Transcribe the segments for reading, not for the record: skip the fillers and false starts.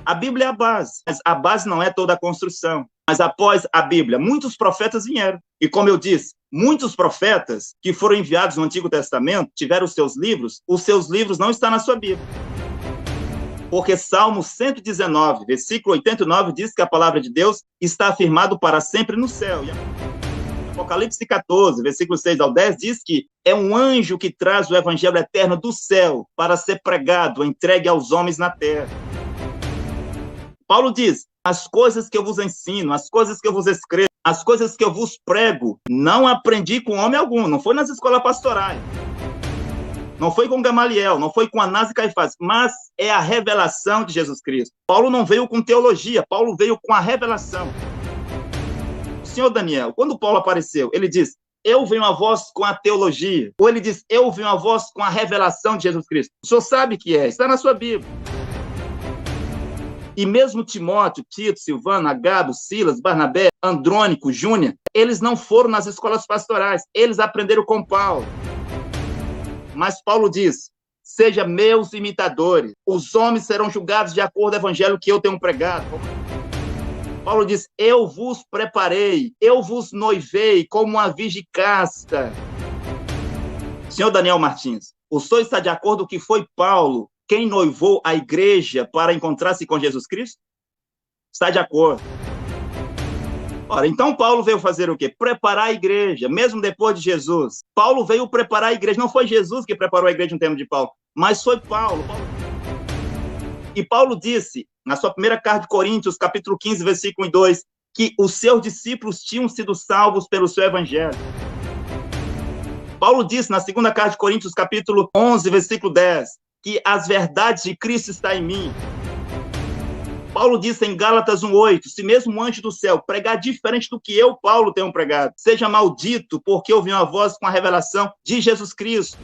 A Bíblia é a base, mas a base não é toda a construção. Mas após a Bíblia, muitos profetas vieram. E como eu disse, muitos profetas que foram enviados no Antigo Testamento tiveram os seus livros não estão na sua Bíblia. Porque Salmo 119, versículo 89, diz que a palavra de Deus está afirmado para sempre no céu. E Apocalipse 14, versículo 6 ao 10, diz que é um anjo que traz o evangelho eterno do céu para ser pregado, entregue aos homens na terra. Paulo diz, as coisas que eu vos ensino, as coisas que eu vos escrevo, as coisas que eu vos prego, não aprendi com homem algum, não foi nas escolas pastorais, não foi com Gamaliel, não foi com Anás e Caifás, mas é a revelação de Jesus Cristo. Paulo não veio com teologia, Paulo veio com a revelação. O senhor Daniel, quando Paulo apareceu, ele diz, eu venho a vós com a teologia, ou ele diz, eu venho a vós com a revelação de Jesus Cristo. O senhor sabe que está na sua Bíblia. E mesmo Timóteo, Tito, Silvano, Agabo, Silas, Barnabé, Andrônico, Júnior, eles não foram nas escolas pastorais, eles aprenderam com Paulo. Mas Paulo diz, seja meus imitadores, os homens serão julgados de acordo com o evangelho que eu tenho pregado. Paulo diz, eu vos preparei, eu vos noivei como uma virgem casta. Senhor Daniel Martins, o senhor está de acordo que foi Paulo quem noivou a igreja para encontrar-se com Jesus Cristo? Está de acordo. Ora, então Paulo veio fazer o quê? Preparar a igreja, mesmo depois de Jesus. Paulo veio preparar a igreja, não foi Jesus que preparou a igreja no tempo de Paulo, mas foi Paulo. E Paulo disse, na sua primeira carta de Coríntios, capítulo 15, versículo 2, que os seus discípulos tinham sido salvos pelo seu evangelho. Paulo disse, na segunda carta de Coríntios, capítulo 11, versículo 10, que as verdades de Cristo estão em mim. Paulo disse em Gálatas 1:8, se mesmo um anjo do céu pregar diferente do que eu, Paulo, tenho pregado, seja maldito, porque eu venho a vós com a revelação de Jesus Cristo.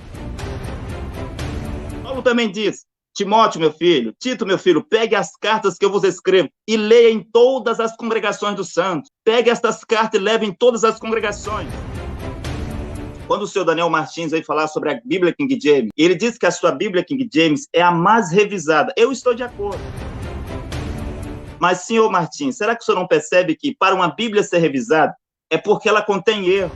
Paulo também diz, Timóteo, meu filho, Tito, meu filho, pegue as cartas que eu vos escrevo e leia em todas as congregações dos santos. Pegue estas cartas e leve em todas as congregações. Quando o senhor Daniel Martins veio falar sobre a Bíblia King James, ele disse que a sua Bíblia King James é a mais revisada. Eu estou de acordo. Mas, senhor Martins, será que o senhor não percebe que para uma Bíblia ser revisada é porque ela contém erros?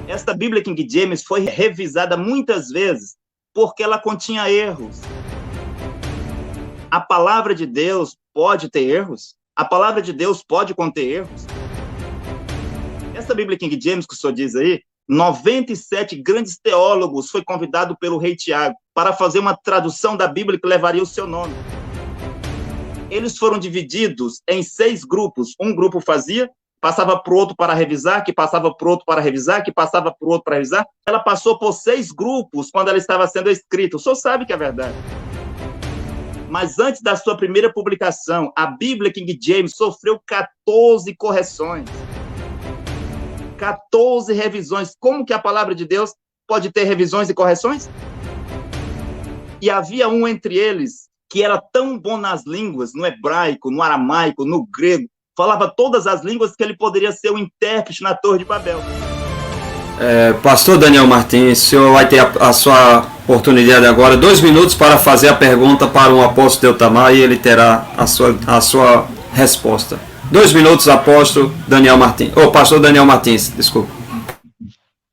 Esta Bíblia King James foi revisada muitas vezes porque ela continha erros. A palavra de Deus pode ter erros? A palavra de Deus pode conter erros? Essa Bíblia King James que o senhor diz aí, 97 grandes teólogos foi convidado pelo rei Tiago para fazer uma tradução da Bíblia que levaria o seu nome. Eles foram divididos em 6 grupos. Um grupo fazia, passava para o outro para revisar, que passava para o outro para revisar, que passava para o outro para revisar. Ela passou por 6 grupos quando ela estava sendo escrita. O senhor sabe que é verdade. Mas antes da sua primeira publicação, a Bíblia King James sofreu 14 correções. 14 revisões. Como que a palavra de Deus pode ter revisões e correções? E havia um entre eles que era tão bom nas línguas, no hebraico, no aramaico, no grego, falava todas as línguas que ele poderia ser o intérprete na Torre de Babel. Pastor Daniel Martins, o senhor vai ter a sua oportunidade agora, 2 minutos para fazer a pergunta para o apóstolo Deutamar e ele terá a sua resposta. 2 minutos, apóstolo Daniel Martins. Pastor Daniel Martins, desculpa.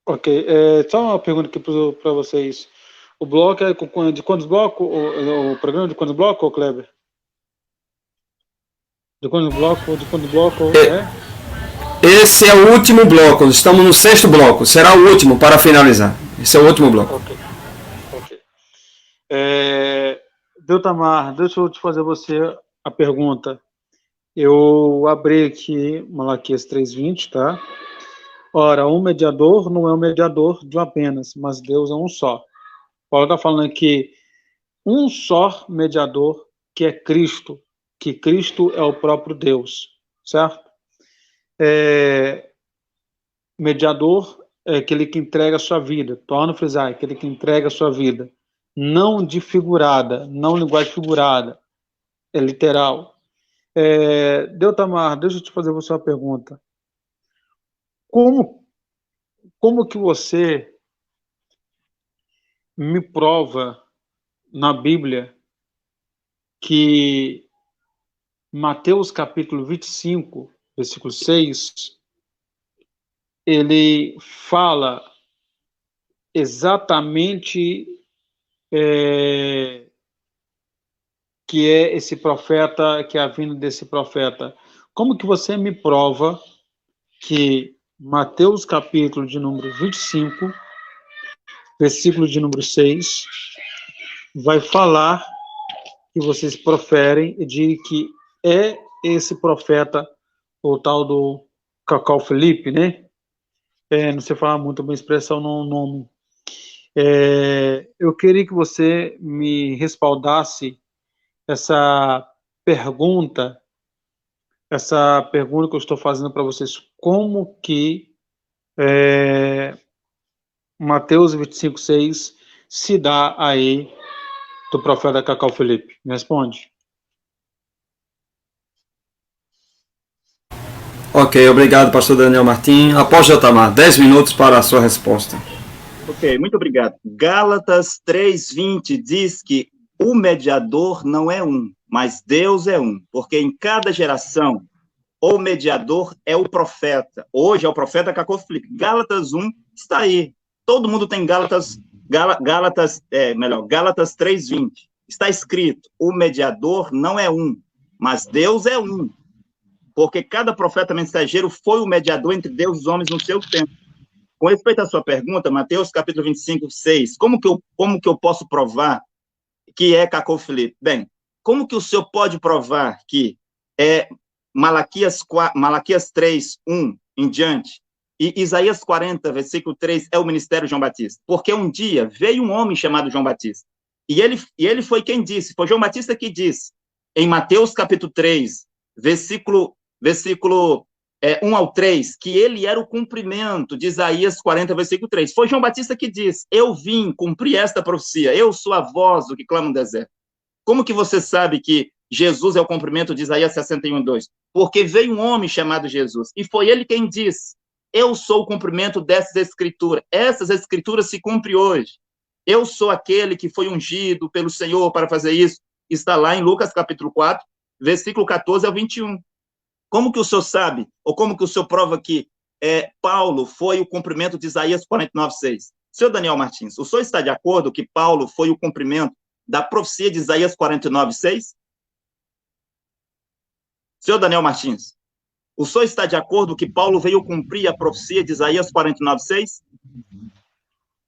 Ok, só uma pergunta aqui para vocês. O bloco é de quantos blocos? O programa de quantos blocos, Kleber? De quantos blocos? Esse é o último bloco. Estamos no 6º bloco. Será o último para finalizar. Esse é o último bloco. Ok. Deutamar, deixa eu te fazer a pergunta. Eu abri aqui Malaquias 3:20, tá? Ora, um mediador não é um mediador de um apenas, mas Deus é um só. Paulo está falando aqui um só mediador, que é Cristo, que Cristo é o próprio Deus, certo? Mediador é aquele que entrega a sua vida, torna a frisar, aquele que entrega a sua vida, não de figurada, não linguagem figurada, é literal. Deutamar, deixa eu te fazer uma pergunta. Como que você me prova na Bíblia que Mateus capítulo 25, versículo 6, ele fala exatamente que é esse profeta, que é a vinda desse profeta. Como que você me prova que Mateus capítulo de número 25, versículo de número 6, vai falar que vocês proferem de que é esse profeta, o tal do Cacau Felipe, né? Não sei falar muito bem a expressão no nome. Eu queria que você me respaldasse essa pergunta que eu estou fazendo para vocês. Como que Mateus 25:6 se dá aí do profeta Cacau Felipe? Me responde. Ok, obrigado, pastor Daniel Martim. Após Jotamar, 10 minutos para a sua resposta. Ok, muito obrigado. Gálatas 3:20 diz que o mediador não é um, mas Deus é um, porque em cada geração o mediador é o profeta. Hoje é o profeta Cacau Felipe. Gálatas 1 está aí. Todo mundo tem Gálatas 3:20. Está escrito, o mediador não é um, mas Deus é um. Porque cada profeta mensageiro foi o mediador entre Deus e os homens no seu tempo. Com respeito à sua pergunta, Mateus capítulo 25:6, como que eu posso provar que é Cacau Felipe? Bem, como que o senhor pode provar que é Malaquias 3:1 em diante, e Isaías 40, versículo 3, é o ministério de João Batista? Porque um dia veio um homem chamado João Batista, e ele foi quem disse, foi João Batista que disse, em Mateus capítulo 3, versículo 1 ao 3, que ele era o cumprimento de Isaías 40, versículo 3. Foi João Batista que disse, eu vim cumprir esta profecia, eu sou a voz do que clama no deserto. Como que você sabe que Jesus é o cumprimento de Isaías 61:2? Porque veio um homem chamado Jesus, e foi ele quem disse, eu sou o cumprimento dessas escrituras, essas escrituras se cumprem hoje, eu sou aquele que foi ungido pelo Senhor para fazer isso, está lá em Lucas capítulo 4, versículo 14 ao 21. Como que o senhor sabe, ou como que o senhor prova que Paulo foi o cumprimento de Isaías 49:6? Senhor Daniel Martins, o senhor está de acordo que Paulo foi o cumprimento da profecia de Isaías 49:6? Senhor Daniel Martins, o senhor está de acordo que Paulo veio cumprir a profecia de Isaías 49:6?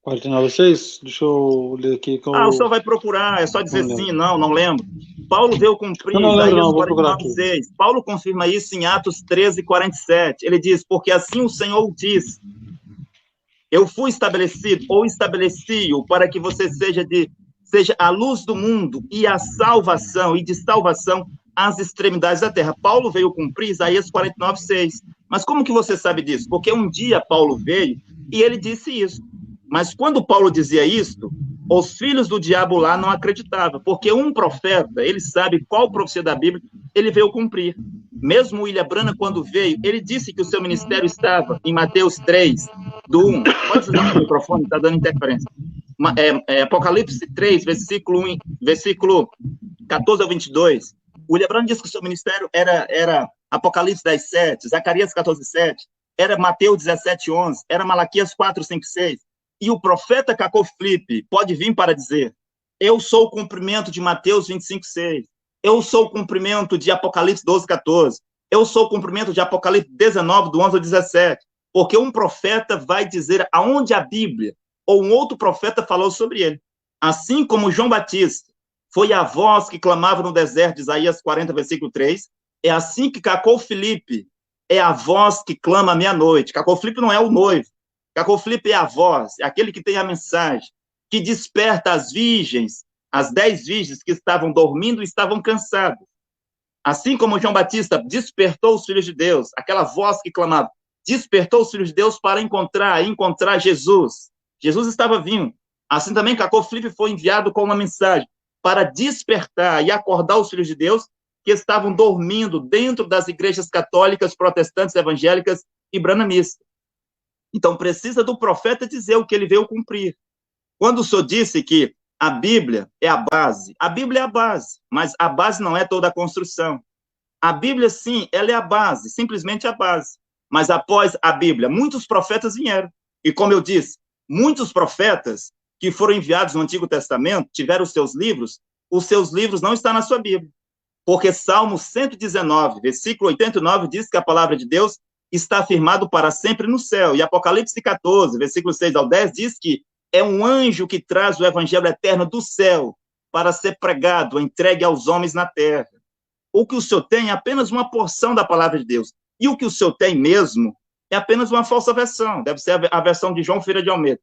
49:6? Deixa eu ler aqui. O senhor vai procurar, é só dizer sim, não lembro. Paulo veio cumprir Isaías 49:6. Paulo confirma isso em Atos 13:47. Ele diz, porque assim o Senhor diz, eu fui estabelecido, ou estabeleci-o, para que você seja a luz do mundo e a salvação, e de salvação às extremidades da terra. Paulo veio cumprir Isaías 49:6. Mas como que você sabe disso? Porque um dia Paulo veio e ele disse isso. Mas quando Paulo dizia isso, os filhos do diabo lá não acreditavam, porque um profeta, ele sabe qual profecia da Bíblia ele veio cumprir. Mesmo William Branham, quando veio, ele disse que o seu ministério estava em Mateus 3, do 1. Pode usar o microfone, está dando interferência. Apocalipse 3, versículo 14 ao 22. William Branham disse que o seu ministério era Apocalipse 10:7, Zacarias 14:7, era Mateus 17:11, era Malaquias 4:5-6. E o profeta Cacau Felipe pode vir para dizer, eu sou o cumprimento de Mateus 25:6, eu sou o cumprimento de Apocalipse 12:14, eu sou o cumprimento de Apocalipse 19, do 11 ao 17, porque um profeta vai dizer aonde a Bíblia ou um outro profeta falou sobre ele. Assim como João Batista foi a voz que clamava no deserto de Isaías 40, versículo 3, é assim que Cacau Felipe é a voz que clama à meia-noite. Cacau Felipe não é o noivo. Cacau Felipe é a voz, é aquele que tem a mensagem, que desperta as virgens, as 10 virgens que estavam dormindo e estavam cansadas. Assim como João Batista despertou os filhos de Deus, aquela voz que clamava, despertou os filhos de Deus para encontrar Jesus. Jesus estava vindo. Assim também Cacau Felipe foi enviado com uma mensagem para despertar e acordar os filhos de Deus que estavam dormindo dentro das igrejas católicas, protestantes, evangélicas e branhamistas. Então, precisa do profeta dizer o que ele veio cumprir. Quando o senhor disse que A Bíblia é a base. A Bíblia é a base, mas a base não é toda a construção. A Bíblia, sim, ela é a base, simplesmente a base. Mas após a Bíblia, muitos profetas vieram. E como eu disse, muitos profetas que foram enviados no Antigo Testamento tiveram os seus livros não estão na sua Bíblia. Porque Salmo 119, versículo 89, diz que a palavra de Deus está firmado para sempre no céu. E Apocalipse 14, versículo 6 ao 10, diz que é um anjo que traz o evangelho eterno do céu para ser pregado, entregue aos homens na terra. O que o senhor tem é apenas uma porção da palavra de Deus. E o que o senhor tem mesmo é apenas uma falsa versão. Deve ser a versão de João Ferreira de Almeida.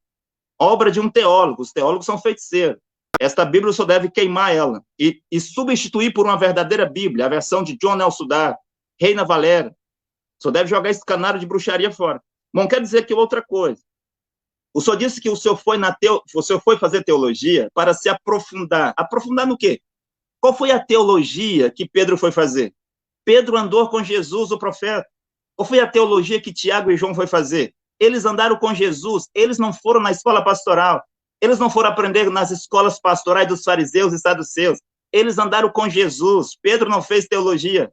Obra de um teólogo. Os teólogos são feiticeiros. Esta Bíblia o senhor deve queimar ela e substituir por uma verdadeira Bíblia, a versão de John Nelson Darby, Reina Valera. O senhor deve jogar esse canário de bruxaria fora. Não quer dizer que outra coisa. O senhor disse que o senhor foi fazer teologia para se aprofundar. Aprofundar no quê? Qual foi a teologia que Pedro foi fazer? Pedro andou com Jesus, o profeta. Qual foi a teologia que Tiago e João foi fazer? Eles andaram com Jesus, eles não foram na escola pastoral, eles não foram aprender nas escolas pastorais dos fariseus e saduceus, eles andaram com Jesus. Pedro não fez teologia.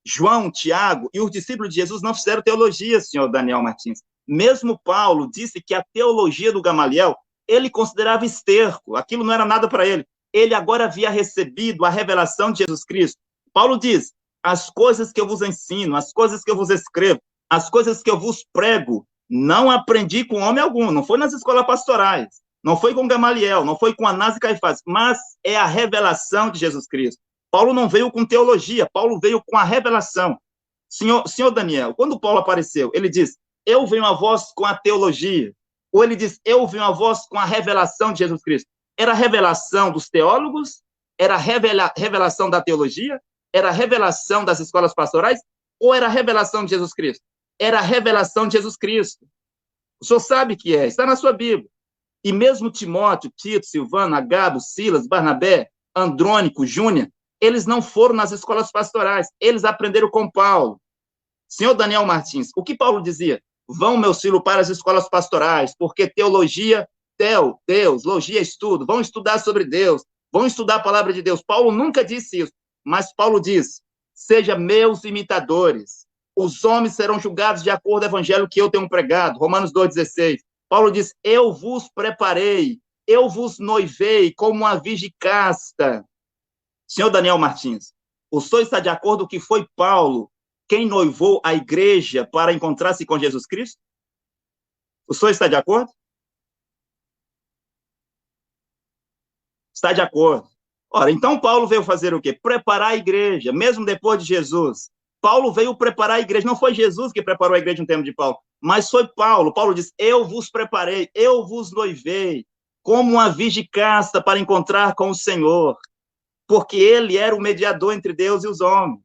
João, Tiago e os discípulos de Jesus não fizeram teologia, senhor Daniel Martins. Mesmo Paulo disse que a teologia do Gamaliel, ele considerava esterco, aquilo não era nada para ele. Ele agora havia recebido a revelação de Jesus Cristo. Paulo diz, as coisas que eu vos ensino, as coisas que eu vos escrevo, as coisas que eu vos prego, não aprendi com homem algum, não foi nas escolas pastorais, não foi com Gamaliel, não foi com Anás e Caifás, mas é a revelação de Jesus Cristo. Paulo não veio com teologia, Paulo veio com a revelação. Senhor Daniel, quando Paulo apareceu, ele diz, eu venho a vós com a teologia, ou ele diz, eu venho a vós com a revelação de Jesus Cristo. Era a revelação dos teólogos? Era a revelação da teologia? Era a revelação das escolas pastorais? Ou era a revelação de Jesus Cristo? Era a revelação de Jesus Cristo. O senhor sabe que é, está na sua Bíblia. E mesmo Timóteo, Tito, Silvano, Agabo, Silas, Barnabé, Andrônico, Júnior, eles não foram nas escolas pastorais, eles aprenderam com Paulo. Senhor Daniel Martins, o que Paulo dizia? Vão, meus filhos, para as escolas pastorais, porque teologia, Deus, logia, estudo, vão estudar sobre Deus, vão estudar a palavra de Deus. Paulo nunca disse isso, mas Paulo diz, seja meus imitadores, os homens serão julgados de acordo com o evangelho que eu tenho pregado, Romanos 2,16. Paulo diz, eu vos preparei, eu vos noivei como uma virgem casta. Senhor Daniel Martins, o senhor está de acordo que foi Paulo quem noivou a igreja para encontrar-se com Jesus Cristo? O senhor está de acordo? Está de acordo. Ora, então Paulo veio fazer o quê? Preparar a igreja, mesmo depois de Jesus. Paulo veio preparar a igreja. Não foi Jesus que preparou a igreja no tempo de Paulo, mas foi Paulo. Paulo diz, eu vos preparei, eu vos noivei, como uma virgem casta para encontrar com o Senhor. Porque ele era o mediador entre Deus e os homens.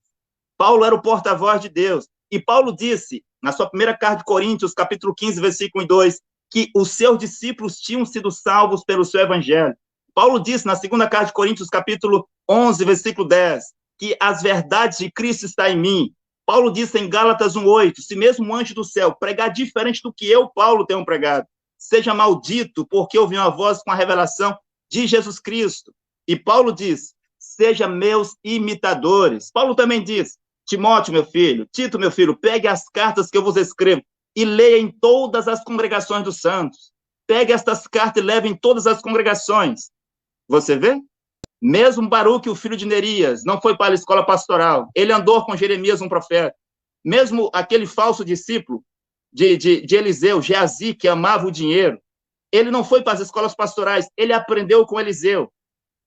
Paulo era o porta-voz de Deus. E Paulo disse, na sua primeira carta de Coríntios, capítulo 15, versículo 2, que os seus discípulos tinham sido salvos pelo seu evangelho. Paulo disse, na segunda carta de Coríntios, capítulo 11, versículo 10, que as verdades de Cristo estão em mim. Paulo disse em Gálatas 1,8, se mesmo um anjo do céu pregar diferente do que eu, Paulo, tenho pregado, seja maldito, porque eu venho a vós com a revelação de Jesus Cristo. E Paulo diz, seja meus imitadores. Paulo também diz, Timóteo, meu filho, Tito, meu filho, pegue as cartas que eu vos escrevo e leia em todas as congregações dos santos. Pegue estas cartas e leve em todas as congregações. Você vê? Mesmo Baruque, o filho de Nerias, não foi para a escola pastoral. Ele andou com Jeremias, um profeta. Mesmo aquele falso discípulo de Eliseu, Geazi, que amava o dinheiro, ele não foi para as escolas pastorais, ele aprendeu com Eliseu.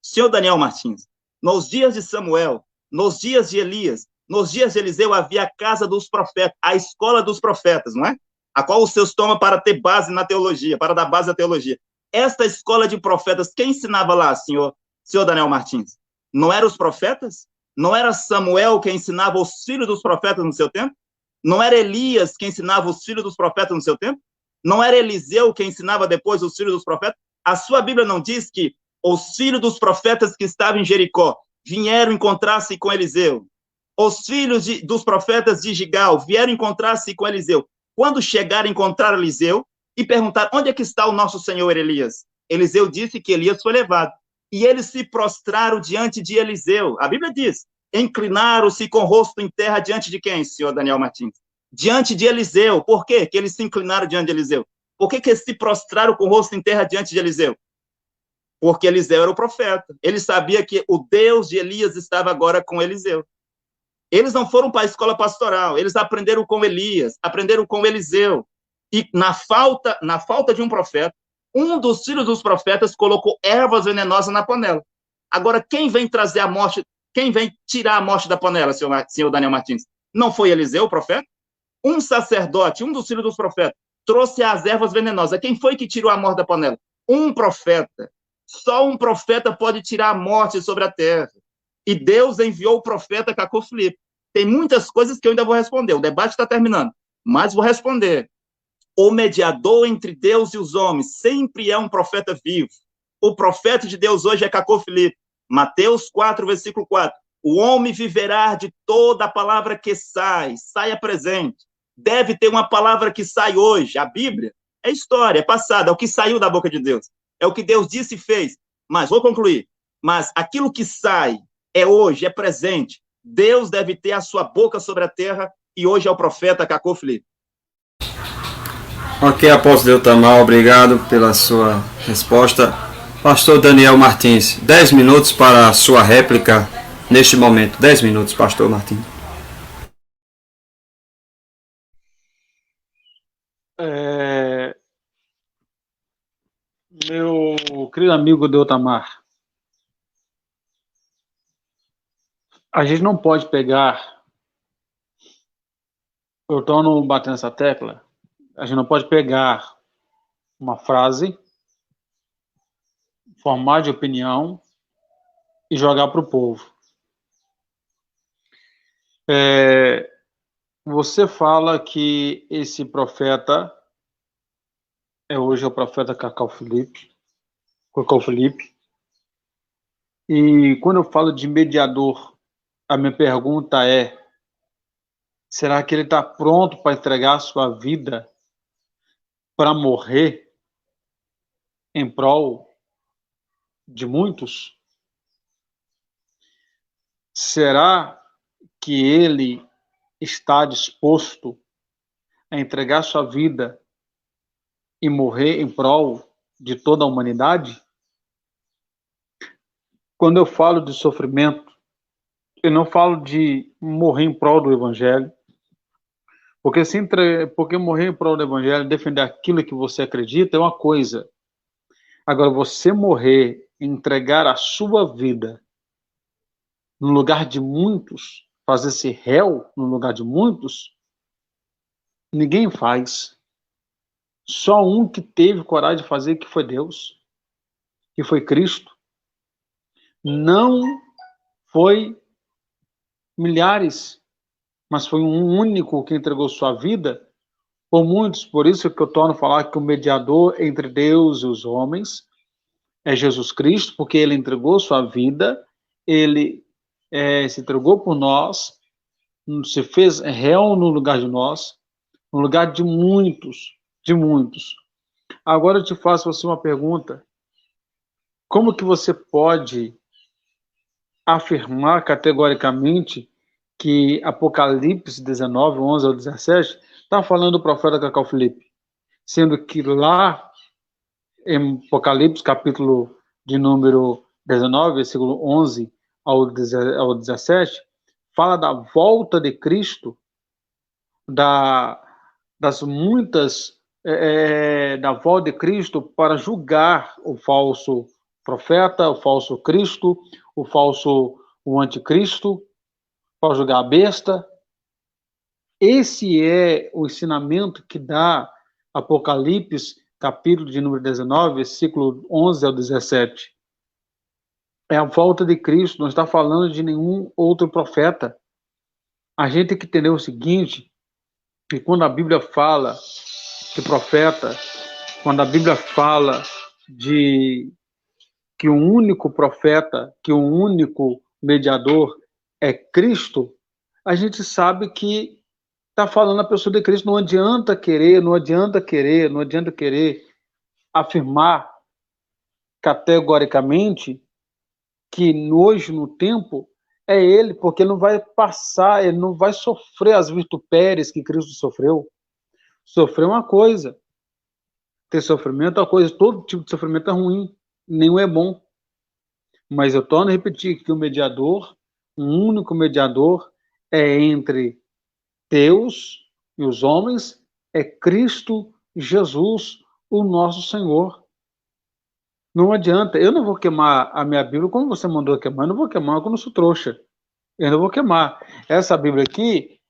Senhor Daniel Martins, nos dias de Samuel, nos dias de Elias, nos dias de Eliseu havia a casa dos profetas, a escola dos profetas, não é? A qual os seus tomam para ter base na teologia, para dar base à teologia. Esta escola de profetas, quem ensinava lá, senhor Daniel Martins? Não eram os profetas? Não era Samuel quem ensinava os filhos dos profetas no seu tempo? Não era Elias quem ensinava os filhos dos profetas no seu tempo? Não era Eliseu quem ensinava depois os filhos dos profetas? A sua Bíblia não diz que os filhos dos profetas que estavam em Jericó vieram encontrar-se com Eliseu? Os filhos dos profetas de Gigal vieram encontrar-se com Eliseu. Quando chegaram a encontrar Eliseu e perguntaram, onde é que está o nosso senhor Elias? Eliseu disse que Elias foi levado. E eles se prostraram diante de Eliseu. A Bíblia diz, inclinaram-se com o rosto em terra diante de quem, senhor Daniel Martins? Diante de Eliseu. Por quê que eles se inclinaram diante de Eliseu? Por que eles se prostraram com o rosto em terra diante de Eliseu? Porque Eliseu era o profeta. Ele sabia que o Deus de Elias estava agora com Eliseu. Eles não foram para a escola pastoral, eles aprenderam com Elias, aprenderam com Eliseu. E na falta de um profeta, um dos filhos dos profetas colocou ervas venenosas na panela. Agora, quem vem trazer a morte, quem vem tirar a morte da panela, senhor Daniel Martins? Não foi Eliseu, o profeta? Um sacerdote, um dos filhos dos profetas, trouxe as ervas venenosas. Quem foi que tirou a morte da panela? Um profeta. Só um profeta pode tirar a morte sobre a terra. E Deus enviou o profeta Cacô Filipe. Tem muitas coisas que eu ainda vou responder. O debate está terminando, mas vou responder. O mediador entre Deus e os homens sempre é um profeta vivo. O profeta de Deus hoje é Cacô Filipe. Mateus 4, versículo 4. O homem viverá de toda a palavra que saia presente. Deve ter uma palavra que sai hoje. A Bíblia é história, é passada, é o que saiu da boca de Deus. É o que Deus disse e fez. Mas, vou concluir, mas aquilo que sai é hoje, é presente. Deus deve ter a sua boca sobre a terra e hoje é o profeta Cacô Filipe. Ok, apóstolo Eutamar, obrigado pela sua resposta. Pastor Daniel Martins, 10 minutos para a sua réplica neste momento. 10 minutos, pastor Martins. Meu querido amigo Deutamar, a gente não pode pegar, eu torno batendo essa tecla, a gente não pode pegar uma frase, formar de opinião e jogar para o povo. Você fala que esse profeta hoje é o profeta Cacô Filipe. E quando eu falo de mediador, a minha pergunta é: será que ele está pronto para entregar a sua vida para morrer em prol de muitos? Será que ele está disposto a entregar sua vida e morrer em prol de toda a humanidade? Quando eu falo de sofrimento, eu não falo de morrer em prol do Evangelho, porque morrer em prol do Evangelho, defender aquilo que você acredita é uma coisa. Agora, você morrer, entregar a sua vida no lugar de muitos, fazer-se réu no lugar de muitos, ninguém faz. Só um que teve coragem de fazer, que foi Deus, que foi Cristo. Não foi milhares, mas foi um único que entregou sua vida por muitos. Por isso que eu torno a falar que o mediador entre Deus e os homens é Jesus Cristo, porque ele entregou sua vida, ele se entregou por nós, se fez réu no lugar de nós, no lugar de muitos, de muitos. Agora eu te faço você uma pergunta: como que você pode afirmar categoricamente que Apocalipse 19, 11 ao 17 está falando do profeta Cacô Filipe, sendo que lá em Apocalipse, capítulo de número 19, versículo 11 ao 17, fala da volta de Cristo, das muitas, da volta de Cristo para julgar o falso profeta, o falso Cristo, o anticristo, para julgar a besta. Esse é o ensinamento que dá Apocalipse, capítulo de número 19, versículo 11 ao 17. É a volta de Cristo, não está falando de nenhum outro profeta. A gente tem que entender o seguinte, que quando a Bíblia fala de profeta, quando a Bíblia fala de que o único profeta, que o único mediador é Cristo, a gente sabe que está falando a pessoa de Cristo. Não adianta querer afirmar categoricamente que hoje, no tempo, é ele, porque ele não vai passar, ele não vai sofrer as vitupérias que Cristo sofreu. Sofrer é uma coisa, ter sofrimento é uma coisa, todo tipo de sofrimento é ruim, nenhum é bom. Mas eu torno a repetir que o mediador, um único mediador, é entre Deus e os homens, é Cristo Jesus, o nosso Senhor. Não adianta, eu não vou queimar a minha Bíblia como você mandou queimar, eu não vou queimar porque eu não sou trouxa. Eu não vou queimar. Essa Bíblia aqui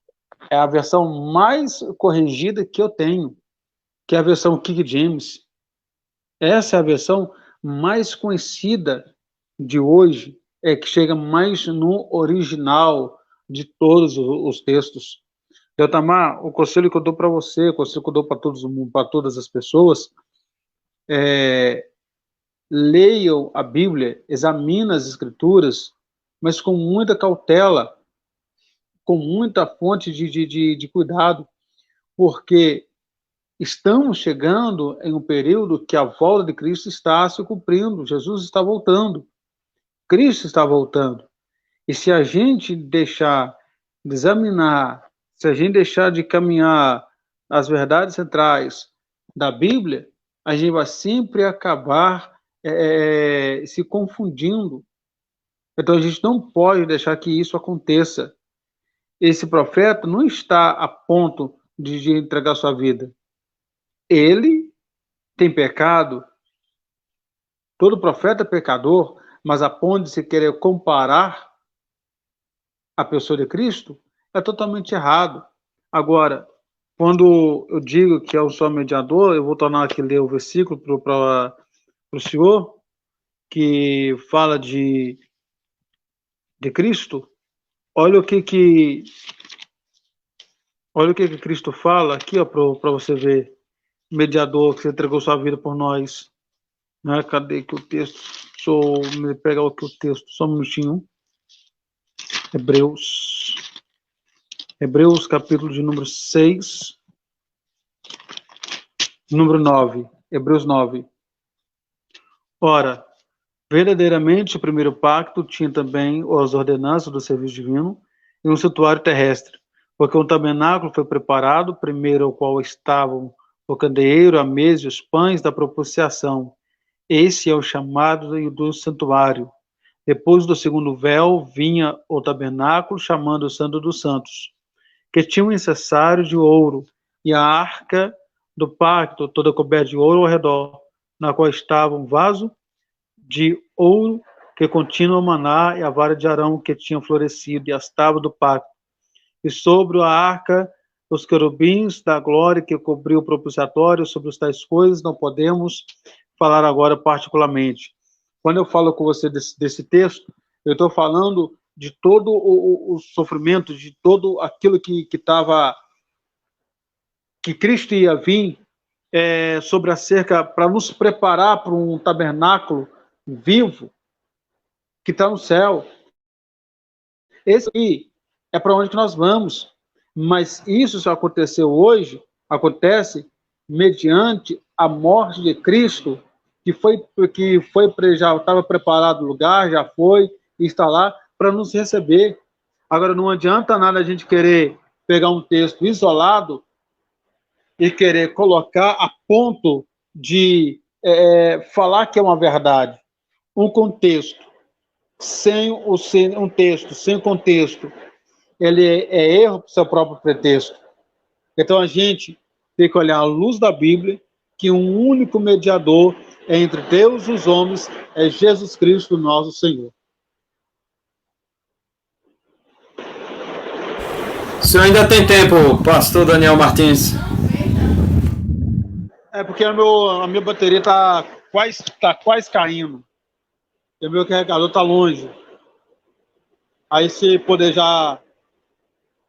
é a versão mais corrigida que eu tenho, que é a versão King James. Essa é a versão mais conhecida de hoje, é que chega mais no original de todos os textos. Deltamar, o conselho que eu dou para você, o conselho que eu dou para todo mundo, para todas as pessoas, leiam a Bíblia, examinem as Escrituras, mas com muita cautela, com muita fonte de cuidado, porque estamos chegando em um período que a volta de Cristo está se cumprindo, Jesus está voltando, Cristo está voltando. E se a gente deixar de examinar, se a gente deixar de caminhar as verdades centrais da Bíblia, a gente vai sempre acabar se confundindo. Então a gente não pode deixar que isso aconteça. Esse profeta não está a ponto de entregar sua vida. Ele tem pecado, todo profeta é pecador, mas a ponto de se querer comparar a pessoa de Cristo é totalmente errado. Agora, quando eu digo que é o só mediador, eu vou tornar aqui ler o versículo para o senhor, que fala de Cristo. Olha o que Cristo fala aqui, para você ver. Mediador que entregou sua vida por nós. Né? Cadê aqui o texto? Deixa eu me pegar aqui o texto, só um minutinho. Hebreus, capítulo de número 6, número 9. Hebreus 9. Ora, verdadeiramente o primeiro pacto tinha também as ordenanças do serviço divino e um santuário terrestre, porque um tabernáculo foi preparado, primeiro ao qual estavam o candeeiro, a mesa e os pães da propiciação. Esse é o chamado do santuário. Depois do segundo véu vinha o tabernáculo, chamando o Santo dos Santos, que tinha um incensário de ouro, e a arca do pacto, toda coberta de ouro ao redor, na qual estava um vaso de ouro que continha o maná e a vara de Arão que tinha florescido, e as tábuas do pacto. E sobre a arca, os querubins da glória que cobriu o propiciatório. Sobre as tais coisas não podemos falar agora particularmente. Quando eu falo com você desse texto, eu estou falando de todo o sofrimento, de todo aquilo que Cristo ia vir sobre a cerca, para nos preparar para um tabernáculo vivo que está no céu. Esse aqui é para onde que nós vamos. Mas isso só aconteceu hoje, acontece mediante a morte de Cristo, que já estava preparado o lugar, já foi, e está lá para nos receber. Agora, não adianta nada a gente querer pegar um texto isolado e querer colocar a ponto de falar que é uma verdade. Um contexto sem um texto, sem contexto, ele é erro para o seu próprio pretexto. Então a gente tem que olhar à luz da Bíblia que um único mediador entre Deus e os homens é Jesus Cristo, nosso Senhor. O senhor ainda tem tempo, pastor Daniel Martins? É porque a minha bateria está quase caindo. E o meu carregador está longe. Aí se puder já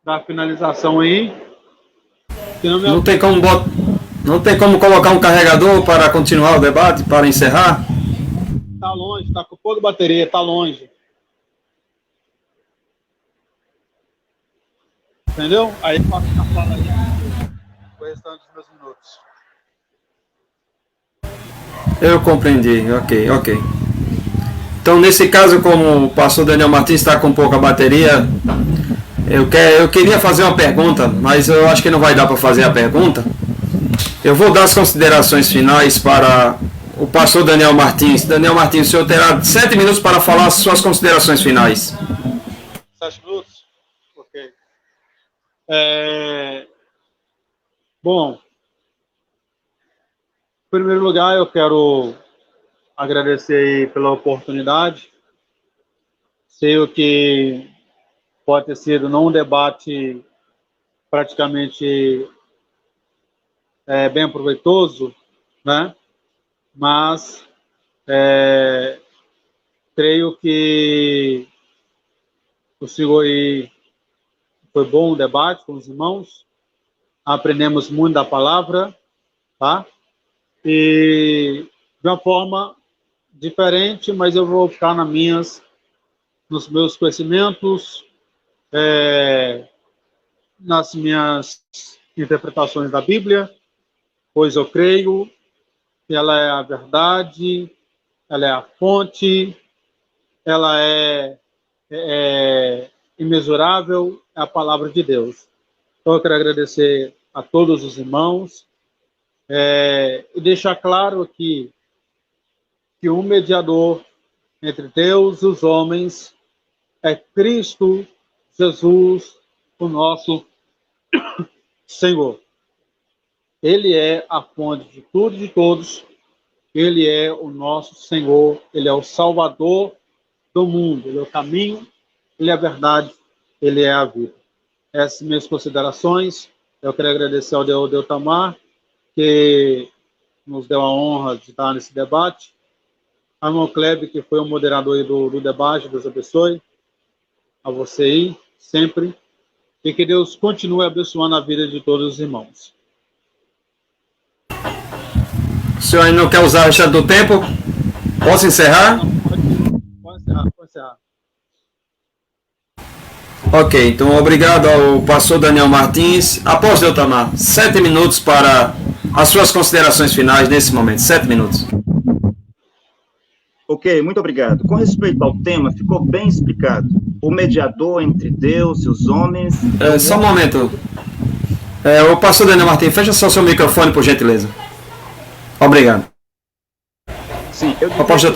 dar a finalização aí. Não tem como colocar um carregador para continuar o debate, para encerrar? Tá longe, tá com pouca bateria, tá longe. Entendeu? Aí passa a fala aí, o restante dos meus minutos. Eu compreendi, ok. Então, nesse caso, como o pastor Daniel Martins está com pouca bateria, eu queria fazer uma pergunta, mas eu acho que não vai dar para fazer a pergunta. Eu vou dar as considerações finais para o pastor Daniel Martins. Daniel Martins, o senhor terá 7 minutos para falar as suas considerações finais. 7 minutos? Ok. Bom, em primeiro lugar, eu quero agradecer aí pela oportunidade. Sei que pode ter sido não um debate praticamente bem proveitoso, né? Mas creio que o senhor aí foi bom o debate com os irmãos, aprendemos muito da palavra, tá? E de uma forma diferente, mas eu vou ficar nos meus conhecimentos, nas minhas interpretações da Bíblia, pois eu creio que ela é a verdade, ela é a fonte, ela é imensurável, é a palavra de Deus. Então eu quero agradecer a todos os irmãos e deixar claro aqui que um mediador entre Deus e os homens é Cristo Jesus, o nosso Senhor. Ele é a fonte de tudo e de todos. Ele é o nosso Senhor. Ele é o Salvador do mundo. Ele é o caminho, ele é a verdade, ele é a vida. Essas minhas considerações. Eu quero agradecer ao Deltamar, que nos deu a honra de estar nesse debate. Ao irmão Kleber, que foi o moderador aí do debate. Deus abençoe. A você aí, sempre. E que Deus continue abençoando a vida de todos os irmãos. O senhor ainda não quer usar o restante do tempo? Posso encerrar? Pode encerrar. Ok, então obrigado ao pastor Daniel Martins. Após Deltamar, 7 minutos para as suas considerações finais nesse momento. 7 minutos. Ok, muito obrigado. Com respeito ao tema, ficou bem explicado. O mediador entre Deus e os homens... Só um momento. O pastor Daniel Martins, fecha só seu microfone, por gentileza. Obrigado. Sim, eu disse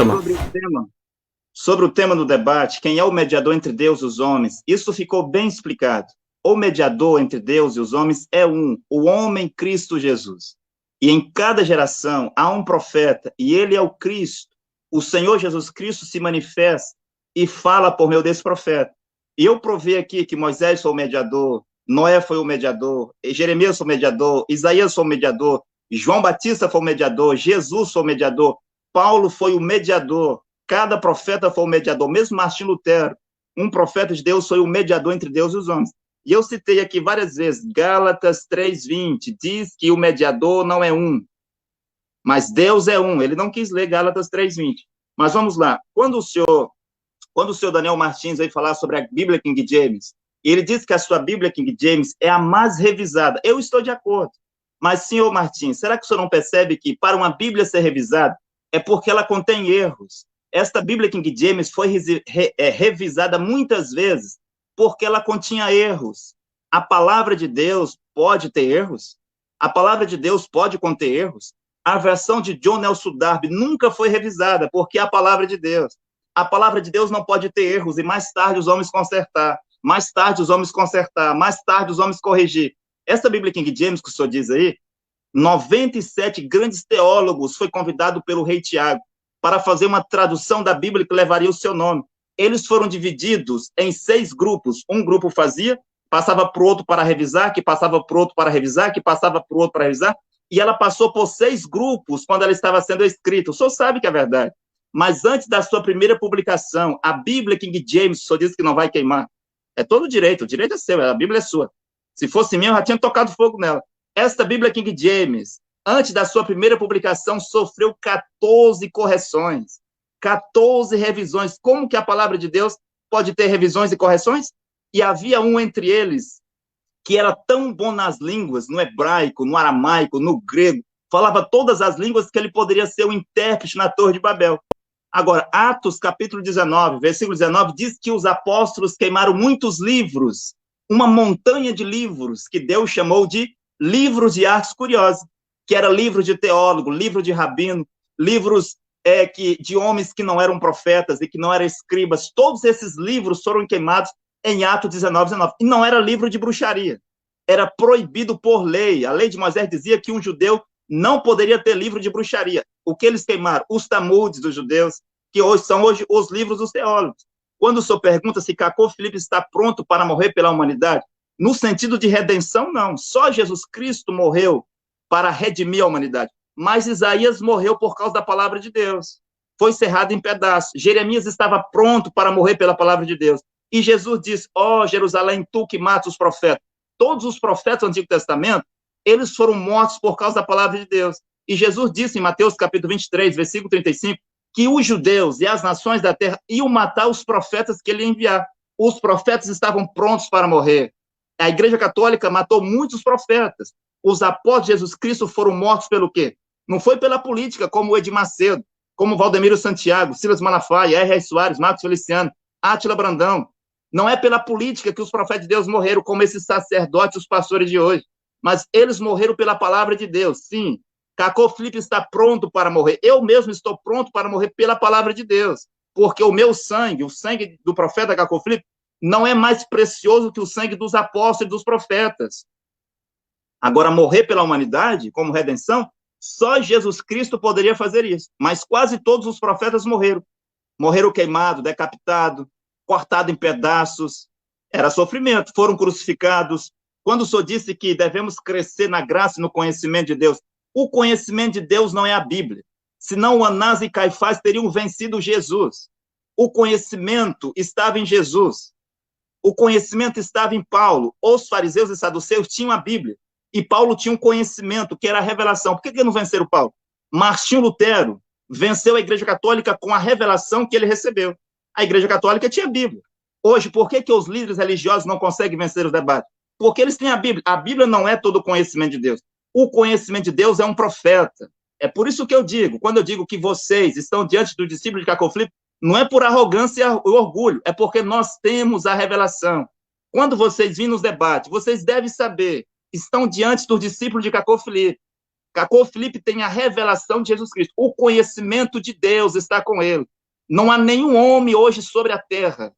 sobre o tema do debate, quem é o mediador entre Deus e os homens, isso ficou bem explicado. O mediador entre Deus e os homens é o homem Cristo Jesus. E em cada geração há um profeta, e ele é o Cristo. O Senhor Jesus Cristo se manifesta e fala por meio desse profeta. E eu provei aqui que Moisés foi o mediador, Noé foi o mediador, Jeremias foi o mediador, Isaías foi o mediador, João Batista foi o mediador, Jesus foi o mediador, Paulo foi o mediador, cada profeta foi o mediador, mesmo Martim Lutero, um profeta de Deus foi o mediador entre Deus e os homens. E eu citei aqui várias vezes, Gálatas 3:20, diz que o mediador não é um, mas Deus é um. Ele não quis ler Gálatas 3:20. Mas vamos lá. Quando o senhor Daniel Martins veio falar sobre a Bíblia King James, ele disse que a sua Bíblia King James é a mais revisada. Eu estou de acordo. Mas, senhor Martins, será que o senhor não percebe que para uma Bíblia ser revisada é porque ela contém erros? Esta Bíblia King James foi revisada muitas vezes porque ela continha erros. A palavra de Deus pode ter erros? A palavra de Deus pode conter erros? A versão de John Nelson Darby nunca foi revisada, porque é a palavra de Deus. A palavra de Deus não pode ter erros, e mais tarde os homens consertar, mais tarde os homens consertar, mais tarde os homens corrigir. Essa Bíblia King James que o senhor diz aí, 97 grandes teólogos foi convidado pelo rei Tiago para fazer uma tradução da Bíblia que levaria o seu nome. Eles foram divididos em 6 grupos. Um grupo fazia, passava para o outro para revisar, que passava para o outro para revisar, que passava para o outro para revisar, e ela passou por 6 grupos quando ela estava sendo escrita. O senhor sabe que é verdade. Mas antes da sua primeira publicação, a Bíblia King James, o senhor disse que não vai queimar. É todo o direito é seu, a Bíblia é sua. Se fosse minha, eu já tinha tocado fogo nela. Esta Bíblia King James, antes da sua primeira publicação, sofreu 14 correções, 14 revisões. Como que a palavra de Deus pode ter revisões e correções? E havia um entre eles que era tão bom nas línguas, no hebraico, no aramaico, no grego, falava todas as línguas, que ele poderia ser o intérprete na Torre de Babel. Agora, Atos, capítulo 19, versículo 19, diz que os apóstolos queimaram muitos livros, uma montanha de livros, que Deus chamou de livros de artes curiosas, que era livro de teólogo, livro de rabino, livros de homens que não eram profetas e que não eram escribas. Todos esses livros foram queimados em Atos 19. E não era livro de bruxaria. Era proibido por lei. A lei de Moisés dizia que um judeu não poderia ter livro de bruxaria. O que eles queimaram? Os Talmudes dos judeus, que são hoje os livros dos teólogos. Quando o senhor pergunta se Cacô Filipe está pronto para morrer pela humanidade, no sentido de redenção, não. Só Jesus Cristo morreu para redimir a humanidade. Mas Isaías morreu por causa da palavra de Deus. Foi cerrado em pedaços. Jeremias estava pronto para morrer pela palavra de Deus. E Jesus diz, Jerusalém, tu que matas os profetas. Todos os profetas do Antigo Testamento, eles foram mortos por causa da palavra de Deus. E Jesus disse em Mateus capítulo 23, versículo 35, que os judeus e as nações da terra iam matar os profetas que ele ia enviar. Os profetas estavam prontos para morrer. A Igreja Católica matou muitos profetas. Os apóstolos de Jesus Cristo foram mortos pelo quê? Não foi pela política, como o Edir Macedo, como Valdemiro Santiago, Silas Malafaia, R.R. Soares, Marcos Feliciano, Átila Brandão. Não é pela política que os profetas de Deus morreram, como esses sacerdotes e os pastores de hoje. Mas eles morreram pela palavra de Deus. Sim, Cacô Filipe está pronto para morrer. Eu mesmo estou pronto para morrer pela palavra de Deus. Porque o meu sangue, o sangue do profeta Cacô Filipe, não é mais precioso que o sangue dos apóstolos e dos profetas. Agora, morrer pela humanidade, como redenção, só Jesus Cristo poderia fazer isso. Mas quase todos os profetas morreram. Morreram queimados, decapitados, cortados em pedaços. Era sofrimento. Foram crucificados. Quando o senhor disse que devemos crescer na graça e no conhecimento de Deus, o conhecimento de Deus não é a Bíblia. Senão o Anás e Caifás teriam vencido Jesus. O conhecimento estava em Jesus. O conhecimento estava em Paulo. Os fariseus e saduceus tinham a Bíblia. E Paulo tinha um conhecimento, que era a revelação. Por que não venceram Paulo? Martinho Lutero venceu a Igreja Católica com a revelação que ele recebeu. A Igreja Católica tinha a Bíblia. Hoje, por que os líderes religiosos não conseguem vencer os debates? Porque eles têm a Bíblia. A Bíblia não é todo o conhecimento de Deus. O conhecimento de Deus é um profeta. É por isso que eu digo, quando eu digo que vocês estão diante do discípulo de Cacô Filipe, não é por arrogância e orgulho, é porque nós temos a revelação. Quando vocês virem nos debates, vocês devem saber, estão diante do discípulo de Cacô Filipe. Cacô Filipe tem a revelação de Jesus Cristo. O conhecimento de Deus está com ele. Não há nenhum homem hoje sobre a terra,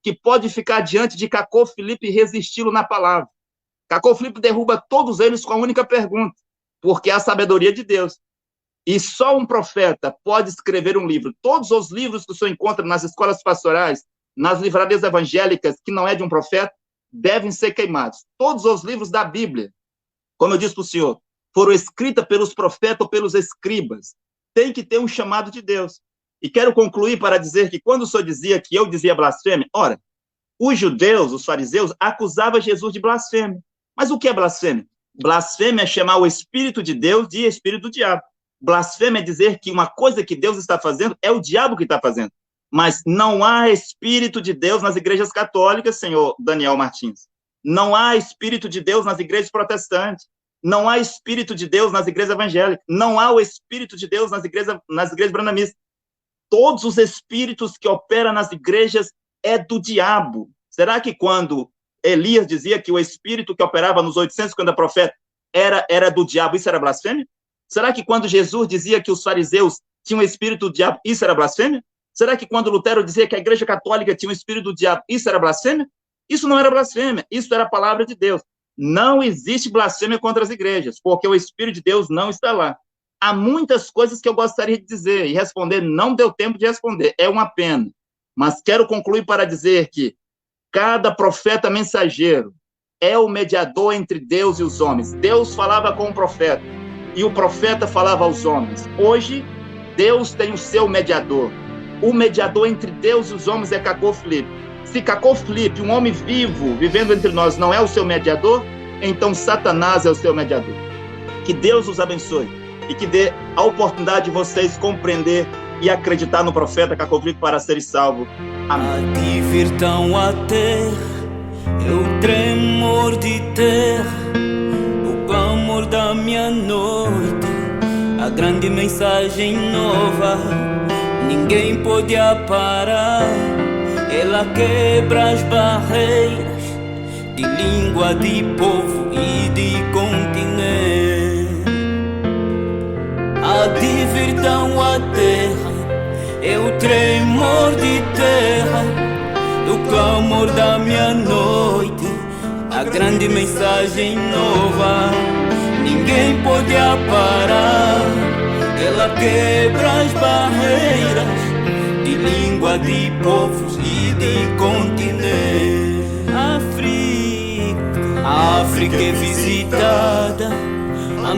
que pode ficar diante de Cacô Filipe e resisti-lo na palavra. Cacô Filipe derruba todos eles com a única pergunta, porque é a sabedoria de Deus. E só um profeta pode escrever um livro. Todos os livros que o senhor encontra nas escolas pastorais, nas livrarias evangélicas, que não é de um profeta, devem ser queimados. Todos os livros da Bíblia, como eu disse para o senhor, foram escritos pelos profetas ou pelos escribas. Tem que ter um chamado de Deus. E quero concluir para dizer que quando o senhor dizia que eu dizia blasfêmia, ora, os judeus, os fariseus, acusavam Jesus de blasfêmia. Mas o que é blasfêmia? Blasfêmia é chamar o Espírito de Deus de Espírito do diabo. Blasfêmia é dizer que uma coisa que Deus está fazendo é o diabo que está fazendo. Mas não há Espírito de Deus nas igrejas católicas, senhor Daniel Martins. Não há Espírito de Deus nas igrejas protestantes. Não há Espírito de Deus nas igrejas evangélicas. Não há o Espírito de Deus nas igrejas branamistas. Todos os espíritos que operam nas igrejas é do diabo. Será que quando Elias dizia que o espírito que operava nos 850 profetas era do diabo, isso era blasfêmia? Será que quando Jesus dizia que os fariseus tinham o espírito do diabo, isso era blasfêmia? Será que quando Lutero dizia que a Igreja Católica tinha o espírito do diabo, isso era blasfêmia? Isso não era blasfêmia, isso era a palavra de Deus. Não existe blasfêmia contra as igrejas, porque o Espírito de Deus não está lá. Há muitas coisas que eu gostaria de dizer e responder, não deu tempo de responder, é uma pena. Mas quero concluir para dizer que cada profeta mensageiro é o mediador entre Deus e os homens. Deus falava com o profeta e o profeta falava aos homens. Hoje, Deus tem o seu mediador. O mediador entre Deus e os homens é Cacô Filipe. Se Cacô Filipe, um homem vivo, vivendo entre nós, não é o seu mediador, então Satanás é o seu mediador. Que Deus os abençoe e que dê a oportunidade de vocês compreender e acreditar no profeta Cacô Filipe para serem salvos. Amém. A ti vir tão a ter, eu tremor de ter, o amor clamor da minha noite, a grande mensagem nova, ninguém pode parar. Ela quebra as barreiras de língua, de povo e de continente. A divertão a terra é o tremor de terra, o clamor da minha noite, a grande mensagem nova, ninguém pode parar. Ela quebra as barreiras de língua, de povos e de continente. A África é visitada, a